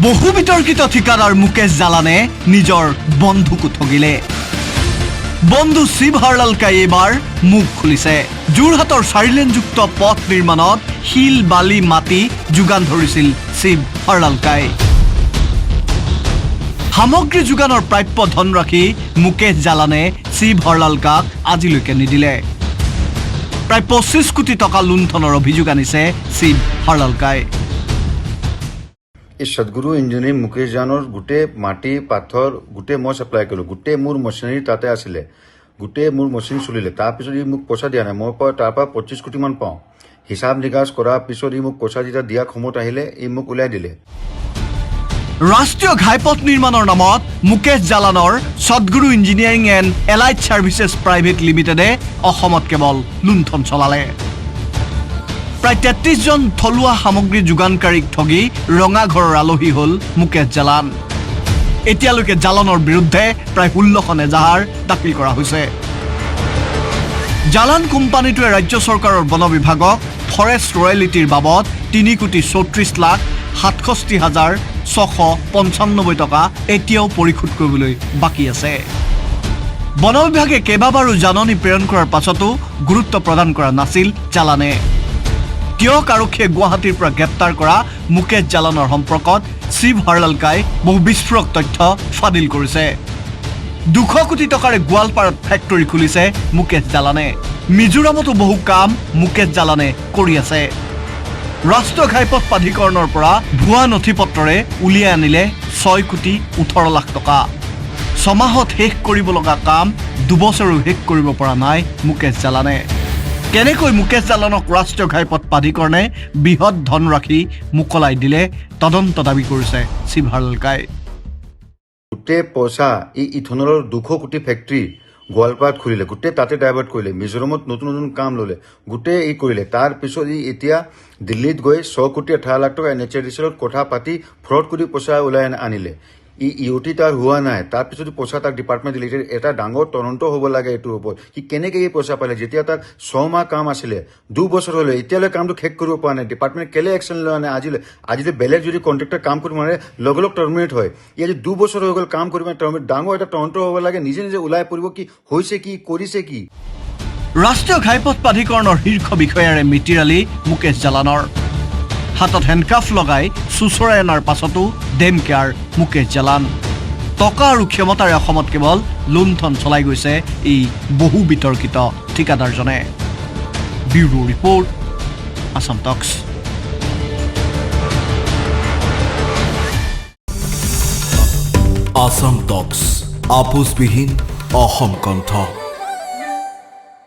বহু বিতৰ্কিত ঠিকাদাৰ মুকেশ জালানে নিজৰ বন্ধুকো ঠগিলে। বন্ধু শিৱ হাৰলালকাই এবাৰ মুখ খুলিছে। যোৰহাটৰ 4 লেনযুক্ত পথ নিৰ্মাণত শিল বালি মাটি যোগান ধৰিছিল শিৱ হাৰলালকাই। সামগ্ৰী যোগানৰ প্ৰাপ্য ধনৰাশি মুকেশ জালানে শিৱ হাৰলালকাক আজিলৈকে নিদিলে। প্ৰায় 25 কোটি টকা লুণ্ঠনৰ অভিযোগ আনিছে শিৱ হাৰলালকাই। এই সদগুৰু ইঞ্জিনিয়াৰিং মুকেশ জানৰ গোটেই মাটি পাথৰ গোটেই মই সাপ্লাই কৰিলোঁ। গোটেই মোৰ মেচিনাৰী তাতে আছিলে, গোটেই মোৰ মেচিন চলিলে। তাৰপিছত ই মোক পইচা দিয়া নাই। মই তাৰ পৰা 25 কোটিমান পাওঁ। হিচাপ নিকাচ কৰাৰ পিছত ই মোক পইচা যেতিয়া দিয়া সময়ত আহিলে ই মোক ওলাই দিলে। ৰাষ্ট্ৰীয় ঘাইপথ নিৰ্মাণৰ নামত মুকেশ জালানৰ Sadguru engineering and allied services private লিমিটেডে অসমত কেৱল লুণ্ঠন চলালে। প্ৰায় 33 জন থলুৱা সামগ্ৰী যোগানকাৰীক ঠগি ৰঙাঘৰৰ আলহী হ'ল মুকেশ জালান। এতিয়ালৈকে জালানৰ বিৰুদ্ধে প্ৰায় 16খন এজাহাৰ দাখিল কৰা হৈছে। জালান কোম্পানীটোৱে ৰাজ্য চৰকাৰৰ বন বিভাগক ফৰেষ্ট ৰয়েলিটিৰ বাবদ 3,67,67,695 টকা এতিয়াও পৰিশোধ কৰিবলৈ বাকী আছে। বন বিভাগে কেইবাবাৰো জাননী প্ৰেৰণ কৰাৰ পাছতো গুৰুত্ব প্ৰদান কৰা নাছিল জালানে। টিয়ক আৰক্ষীয়ে গুৱাহাটীৰ পৰা গ্ৰেপ্তাৰ কৰা মুকেশ জালানৰ সম্পৰ্কত শিৱ হাৰলালকাই বহু বিস্ফোৰক তথ্য ফাদিল কৰিছে। 200 কোটি টকাৰে গোৱালপাৰাত ফেক্টৰী খুলিছে মুকেশ জালানে। মিজোৰামতো বহু কাম মুকেশ জালানে কৰি আছে। ৰাষ্ট্ৰীয় ঘাইপথ প্ৰাধিকৰণৰ পৰা ভুৱা নথি পত্ৰৰে উলিয়াই আনিলে 6 কোটি 18 লাখ টকা। 6 মাহত শেষ কৰিব লগা কাম 2 বছৰো শেষ কৰিব পৰা নাই মুকেশ জালানে। কেনেকৈ মুকেশ জালানক ৰাষ্ট্ৰীয় ঘাইপথ প্ৰাধিকৰণে বৃহৎ ধনৰাশি মোকলাই দিলে তদন্ত দাবী কৰিছে শিৱ হাৰলালকাই। গোটেই পইচা এই ইথনলৰ 200 কোটি ফেক্টৰী গোৱালপাৰাত খুলিলে, গোটেই তাতে ডাইভাৰ্ট কৰিলে। মিজোৰামত নতুন নতুন কাম ল'লে, গোটেই ই কৰিলে। তাৰপিছত ই এতিয়া দিল্লীত গৈ 6 কোটি 18 লাখ টকা NHIDCLত কথা পাতি ফ্ৰড কৰি পইচা ওলাই আনিলে। ইউটি তাৰ হোৱা নাই। তাৰপিছত পইচা তাক ডিপাৰ্টমেণ্ট দিলে। এটা ডাঙৰ তদন্ত হ'ব লাগে এইটোৰ ওপৰত। সি কেনেকৈ এই পইচা পালে যেতিয়া তাক 6 মাহ কাম আছিলে, 2 বছৰ হ'লে এতিয়ালৈ কামটো শেষ কৰিব পৰা নাই। ডিপাৰ্টমেণ্ট কেলে একশ্যন লোৱা নাই? আজিলৈ বেলেগ যদি কণ্ট্ৰেক্টৰ কাম কৰিব মানে লগে লগ টাৰ্মিনেট হয়। ই আজি 2 বছৰ হৈ গ'ল কাম কৰিব টাৰ্মিনেট। ডাঙৰ এটা তদন্ত হ'ব লাগে, নিজে নিজে ওলাই পৰিব কি হৈছে, কি কৰিছে কি। ৰাষ্ট্ৰীয় ঘাইপথ প্ৰাধিকৰণৰ শীৰ্ষ বিষয়াৰে মিতিৰালি মুকেশ জালানৰ। হাতত হেণ্ডকাফ লগাই চুচৰাই অনাৰ পাছতো ডেম কেয়াৰ মুকেশ জালান। টকা আৰু ক্ষমতাৰে অসমত কেৱল লুণ্ঠন চলাই গৈছে এই বহু বিতৰ্কিত ঠিকাদাৰজনে। ব্যুৰো ৰিপৰ্ট, আসাম টক্স। আসাম টক্স, আপোচবিহীন অসম কণ্ঠ।